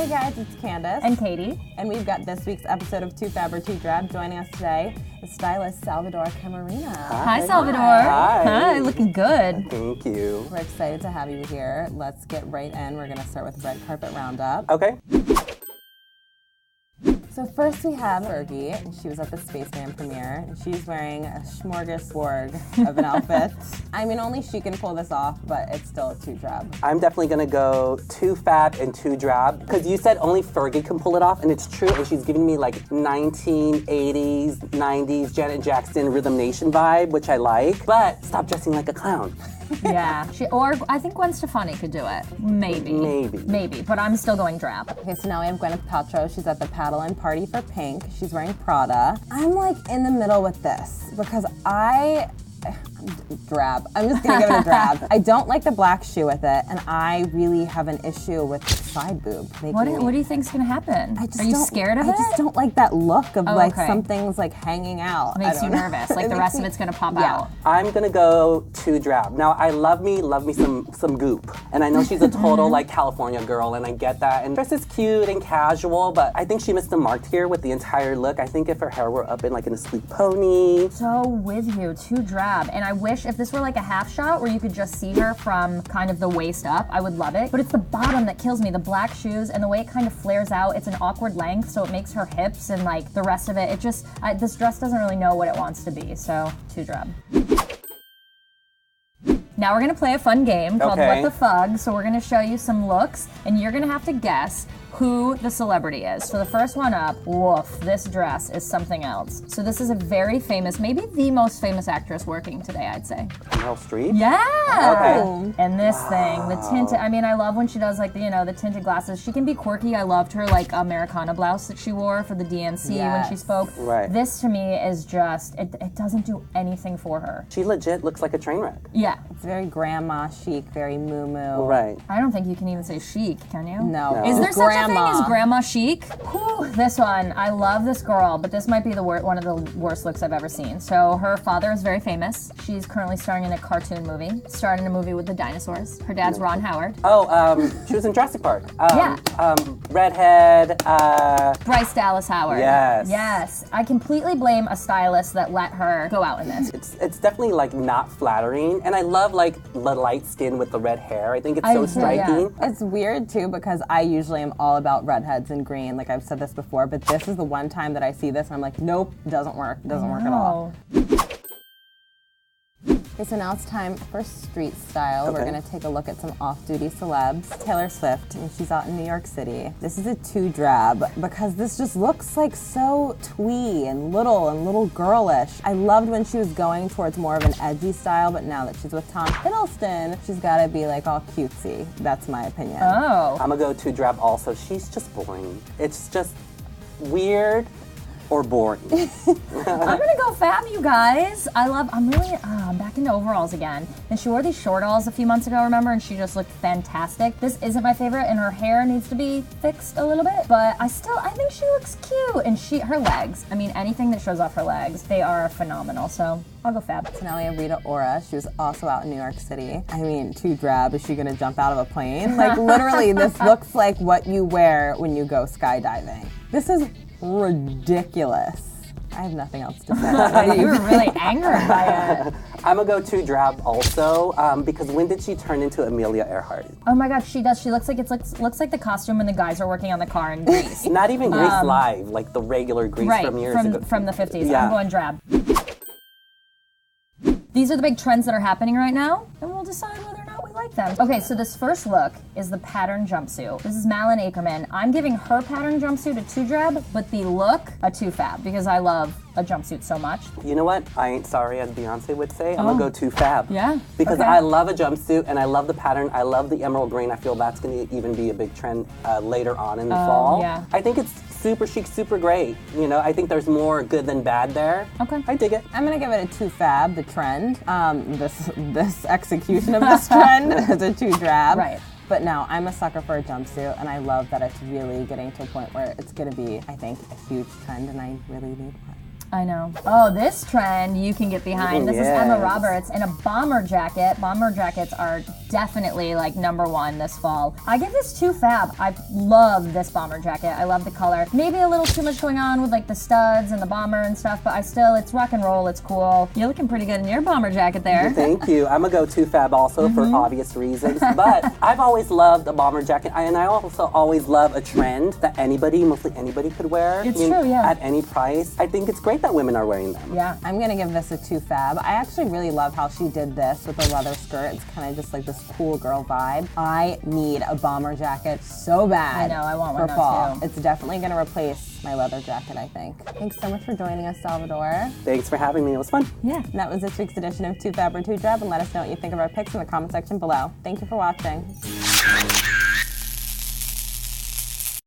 Hey guys, it's Candace. And Katie. And we've got this week's episode of Too Fab or Too Drab. Joining us today is Stylist Salvador Camarena. Hi, Salvador. Hi. Looking good. Thank you. We're excited to have you here. Let's get right in. We're going to start with red carpet roundup. Okay. So first we have Fergie. She was at the Spaceman premiere. And she's wearing a smorgasbord of an outfit. I mean, only she can pull this off, but it's still a too drab. I'm definitely gonna go too fab and too drab because you said only Fergie can pull it off, and it's true. And she's giving me like 1980s, 90s Janet Jackson Rhythm Nation vibe, which I like. But stop dressing like a clown. Yeah. Or I think Gwen Stefani could do it. Maybe. But I'm still going drab. Okay, so now we have Gwyneth Paltrow. She's at the Paddle and Party for Pink. She's wearing Prada. I'm like in the middle with this because I'm drab. I'm just gonna give it a drab. I don't like the black shoe with it, and I really have an issue with the side boob. What do you think's gonna happen? Are you scared of it? I just don't like that look of something's like hanging out. It makes you nervous, like the rest of it's gonna pop out. I'm gonna go too drab. Now I love me some goop, and I know she's a total like California girl, and I get that. And dress is cute and casual, but I think she missed the mark here with the entire look. I think if her hair were up in like in a sleek pony. So with you, too drab. And I wish if this were like a half shot where you could just see her from kind of the waist up, I would love it. But it's the bottom that kills me, the black shoes and the way it kind of flares out. It's an awkward length, so it makes her hips and like the rest of it, this dress doesn't really know what it wants to be, so too drab. Now we're gonna play a fun game called What the Fug. So we're gonna show you some looks, and you're gonna have to guess who the celebrity is. So the first one up, woof, this dress is something else. So this is a very famous, maybe the most famous actress working today, I'd say. Meryl Streep? Yeah! Okay. And this thing, the tinted, I mean, I love when she does like, the tinted glasses. She can be quirky. I loved her like Americana blouse that she wore for the DNC when she spoke. Right. This to me is just, it doesn't do anything for her. She legit looks like a train wreck. Yeah. It's very grandma chic, very moo-moo. Right. I don't think you can even say chic, can you? No. Is there such a thing as grandma chic? Whew, this one, I love this girl, but this might be one of the worst looks I've ever seen. So her father is very famous. She's currently starring in a cartoon movie, starred in a movie with the dinosaurs. Her dad's Ron Howard. Oh, she was in Jurassic Park. Redhead. Bryce Dallas Howard. Yes. Yes. I completely blame a stylist that let her go out in this. It's definitely like not flattering, and I love like the light skin with the red hair. I think it's so striking. Yeah. It's weird too because I usually am all about redheads and green. Like I've said this before, but this is the one time that I see this and I'm like, nope, doesn't work. Doesn't work at all. Okay, so now it's time for street style. We're gonna take a look at some off-duty celebs. Taylor Swift, and she's out in New York City. This is a too drab because this just looks like so twee and little girlish. I loved when she was going towards more of an edgy style, but now that she's with Tom Hiddleston, she's gotta be like all cutesy. That's my opinion. Oh. I'm gonna go too drab also. She's just boring. It's just weird or boring. I'm gonna go fab, you guys. I'm back into overalls again. And she wore these shortalls a few months ago, remember? And she just looked fantastic. This isn't my favorite, and her hair needs to be fixed a little bit, but I think she looks cute. And her legs, I mean, anything that shows off her legs, they are phenomenal, so I'll go fab. So now we have Rita Ora. She was also out in New York City. I mean, too drab. Is she gonna jump out of a plane? Like literally, this looks like what you wear when you go skydiving. This is ridiculous. I have nothing else to say. You were really angered by it. I'm gonna go too drab also because when did she turn into Amelia Earhart? Oh my gosh, she does. She looks like looks like the costume when the guys are working on the car in Grease. Not even Grease Live, like the regular Grease from years ago. From the 50s. Yeah. I'm going drab. These are the big trends that are happening right now, and we'll decide whether or not we like them. Okay, so this first look is the pattern jumpsuit. This is Malin Akerman. I'm giving her pattern jumpsuit a too drab, but the look a too fab because I love a jumpsuit so much. You know what? I ain't sorry, as Beyonce would say. I'm gonna go too fab. Yeah. Because I love a jumpsuit and I love the pattern. I love the emerald green. I feel that's gonna even be a big trend later on in the fall. Yeah. I think it's super chic, super great. You know, I think there's more good than bad there. Okay. I dig it. I'm gonna give it a too fab, the trend. This execution of this trend is a too drab. Right. But no, I'm a sucker for a jumpsuit, and I love that it's really getting to a point where it's gonna be, I think, a huge trend, and I really need one. I know. Oh, this trend you can get behind. This is Emma Roberts in a bomber jacket. Bomber jackets are definitely like #1 this fall. I give this 2 fab. I love this bomber jacket. I love the color. Maybe a little too much going on with like the studs and the bomber and stuff, but it's rock and roll, it's cool. You're looking pretty good in your bomber jacket there. Thank you. I'm a go-to fab also for obvious reasons, but I've always loved a bomber jacket, and I also always love a trend that mostly anybody could wear. It's true, yeah. At any price. I think it's great that women are wearing them. Yeah. I'm gonna give this a 2 fab. I actually really love how she did this with the leather skirt. It's kind of just like this cool girl vibe. I need a bomber jacket so bad. I know, I want one for fall. too. It's definitely gonna replace my leather jacket, I think. Thanks so much for joining us, Salvador. Thanks for having me. It was fun. Yeah. And that was this week's edition of 2 Fab or 2 Drab, and let us know what you think of our picks in the comment section below. Thank you for watching.